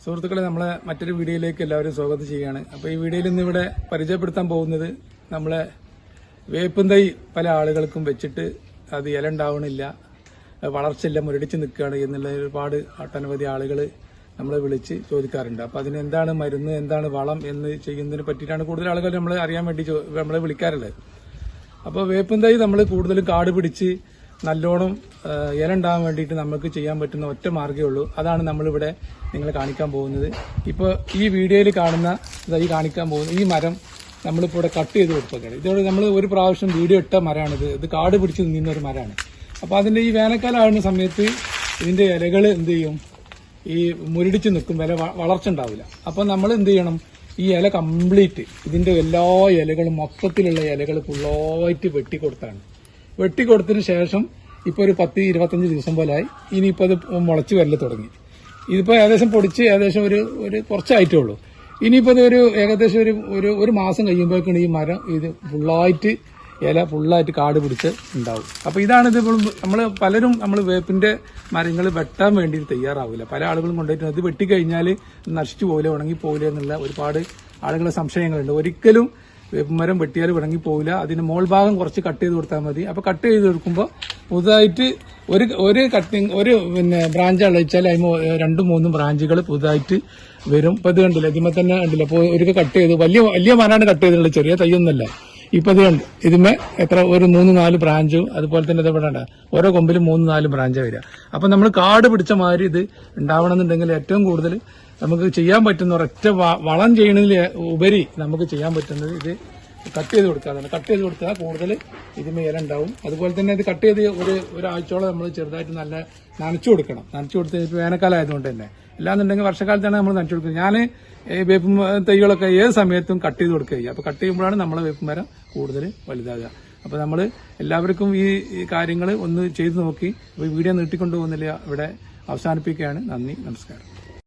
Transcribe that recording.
സുഹൃത്തുക്കളെ, നമ്മളെ മറ്റൊരു വീഡിയോയിലേക്ക് എല്ലാവരും സ്വാഗതം ചെയ്യുകയാണ്. അപ്പോൾ ഈ വീഡിയോയിൽ ഇന്ന് ഇവിടെ പരിചയപ്പെടുത്താൻ പോകുന്നത് നമ്മളെ വേപ്പും തൈ പല ആളുകൾക്കും വെച്ചിട്ട് അത് ഇല ഉണ്ടാവണില്ല, വളർച്ചയില്ല, മുരടിച്ച് നിൽക്കുകയാണ് എന്നുള്ള ഒരുപാട് ഒട്ടനവധി ആളുകൾ നമ്മളെ വിളിച്ച് ചോദിക്കാറുണ്ട്. അപ്പോൾ അതിന് എന്താണ് മരുന്ന്, എന്താണ് വളം എന്ന് ചെയ്യുന്നതിനെ പറ്റിയിട്ടാണ് കൂടുതൽ ആളുകൾ നമ്മളെ അറിയാൻ വേണ്ടി നമ്മളെ വിളിക്കാറുള്ളത്. അപ്പോൾ വേപ്പും തൈ നമ്മൾ കൂടുതലും കാട് പിടിച്ച് നല്ലോണം ഇല ഉണ്ടാകാൻ വേണ്ടിയിട്ട് നമുക്ക് ചെയ്യാൻ പറ്റുന്ന ഒറ്റ മാർഗ്ഗമേ ഉള്ളൂ. അതാണ് നമ്മളിവിടെ നിങ്ങളെ കാണിക്കാൻ പോകുന്നത്. ഇപ്പോൾ ഈ വീഡിയോയിൽ കാണുന്ന ഈ കാണിക്കാൻ പോകുന്ന ഈ മരം നമ്മളിപ്പോൾ ഇവിടെ കട്ട് ചെയ്ത് കൊടുക്കുകയാണ്. ഇതോടെ നമ്മൾ ഒരു പ്രാവശ്യം വീഡിയോ ഇട്ട മരമാണിത്. ഇത് കാട് പിടിച്ച് നിന്ന ഒരു മരമാണ്. അപ്പോൾ അതിൻ്റെ ഈ വേനൽക്കാലം ആകുന്ന സമയത്ത് ഇതിൻ്റെ ഇലകൾ എന്ത് ചെയ്യും, ഈ മുരടിച്ച് നിൽക്കും, വളർച്ച ഉണ്ടാവില്ല. അപ്പോൾ നമ്മൾ എന്ത് ചെയ്യണം, ഈ ഇല കംപ്ലീറ്റ് ഇതിൻ്റെ എല്ലാ ഇലകളും മൊത്തത്തിലുള്ള ഇലകൾ ഫുള്ളായിട്ട് വെട്ടിക്കൊടുത്തതിന് ശേഷം ഇപ്പോൾ ഒരു 10-25 ദിവസം പോലായി. ഇനിയിപ്പോൾ അത് മുളച്ച് വരല് തുടങ്ങി. ഇതിപ്പോൾ ഏകദേശം പൊടിച്ച് ഏകദേശം ഒരു കുറച്ചായിട്ടേ ഉള്ളൂ. ഇനിയിപ്പോൾ ഇത് ഏകദേശം ഒരു മാസം കഴിയുമ്പോഴേക്കാണ് ഈ മരം ഇത് ഫുള്ളായിട്ട് ഇല ഫുള്ളായിട്ട് കാട് പിടിച്ച് ഉണ്ടാവും. അപ്പോൾ ഇതാണ് ഇത്. നമ്മൾ വേപ്പിന്റെ മരങ്ങൾ വെട്ടാൻ വേണ്ടി തയ്യാറാവില്ല. പല ആളുകളും കൊണ്ടുപോയിട്ട് ഇത് വെട്ടിക്കഴിഞ്ഞാൽ നശിച്ചു പോകില്ല, ഉണങ്ങി പോകില്ല എന്നുള്ള ഒരുപാട് ആളുകളുടെ സംശയങ്ങളുണ്ട്. ഒരിക്കലും വേപ്പുമരം വെട്ടിയാൽ ഉണങ്ങി പോകില്ല. അതിന് മോൾ ഭാഗം കുറച്ച് കട്ട് ചെയ്ത് കൊടുത്താൽ മതി. അപ്പോൾ കട്ട് ചെയ്ത് കൊടുക്കുമ്പോൾ പുതുതായിട്ട് ഒരു ബ്രാഞ്ച് അളയിച്ചാൽ അതിന് 2-3 ബ്രാഞ്ചുകൾ പുതുതായിട്ട് വരും. ഇപ്പൊ ഇത് കണ്ടില്ല, ഇതിമേ തന്നെ കണ്ടില്ല. അപ്പോൾ ഒരു കട്ട് ചെയ്ത് വലിയ മരമാണ് കട്ട് ചെയ്തിട്ടുള്ളത്, ചെറിയ തൈയൊന്നുമല്ല. ഇപ്പൊ ഇത് കണ്ട് ഇതിമേ ഒരു 3-4 ബ്രാഞ്ചും അതുപോലെ തന്നെ ഇതെവിടെ ഓരോ കൊമ്പിലും 3-4 ബ്രാഞ്ചാണ് വരിക. അപ്പൊ നമ്മൾ കാട് പിടിച്ച മാതിരി ഇത് ഉണ്ടാവണമെന്നുണ്ടെങ്കിൽ ഏറ്റവും കൂടുതൽ നമുക്ക് ചെയ്യാൻ പറ്റുന്ന ഒരൊറ്റ വളം ചെയ്യുന്നതിൽ ഉപരി നമുക്ക് ചെയ്യാൻ പറ്റുന്നത് ഇത് കട്ട് ചെയ്ത് കൊടുക്കാതാണ്. കട്ട് ചെയ്ത് കൊടുത്താൽ കൂടുതൽ ഇതിമേ ഇല ഉണ്ടാവും. അതുപോലെ തന്നെ ഇത് കട്ട് ചെയ്ത് ഒരാഴ്ചയോളം നമ്മൾ ചെറുതായിട്ട് നല്ല നനച്ചു കൊടുക്കണം. നനച്ചു കൊടുത്ത് വേനൽക്കാലം ആയതുകൊണ്ട് തന്നെ, അല്ലാന്നുണ്ടെങ്കിൽ വർഷക്കാലത്താണ് നമ്മൾ നനച്ചു കൊടുക്കുന്നത്. ഞാൻ വേപ്പും തൈകളൊക്കെ ഏത് സമയത്തും കട്ട് ചെയ്ത് കൊടുക്കുക. അപ്പോൾ കട്ട് ചെയ്യുമ്പോഴാണ് നമ്മളെ വേപ്പും മരം കൂടുതൽ വലുതാകുക. അപ്പോൾ നമ്മൾ എല്ലാവർക്കും ഈ കാര്യങ്ങൾ ഒന്ന് ചെയ്തു നോക്കി. അപ്പോൾ ഈ വീഡിയോ നീട്ടിക്കൊണ്ടു പോകുന്നില്ല, ഇവിടെ അവസാനിപ്പിക്കുകയാണ്. നന്ദി, നമസ്കാരം.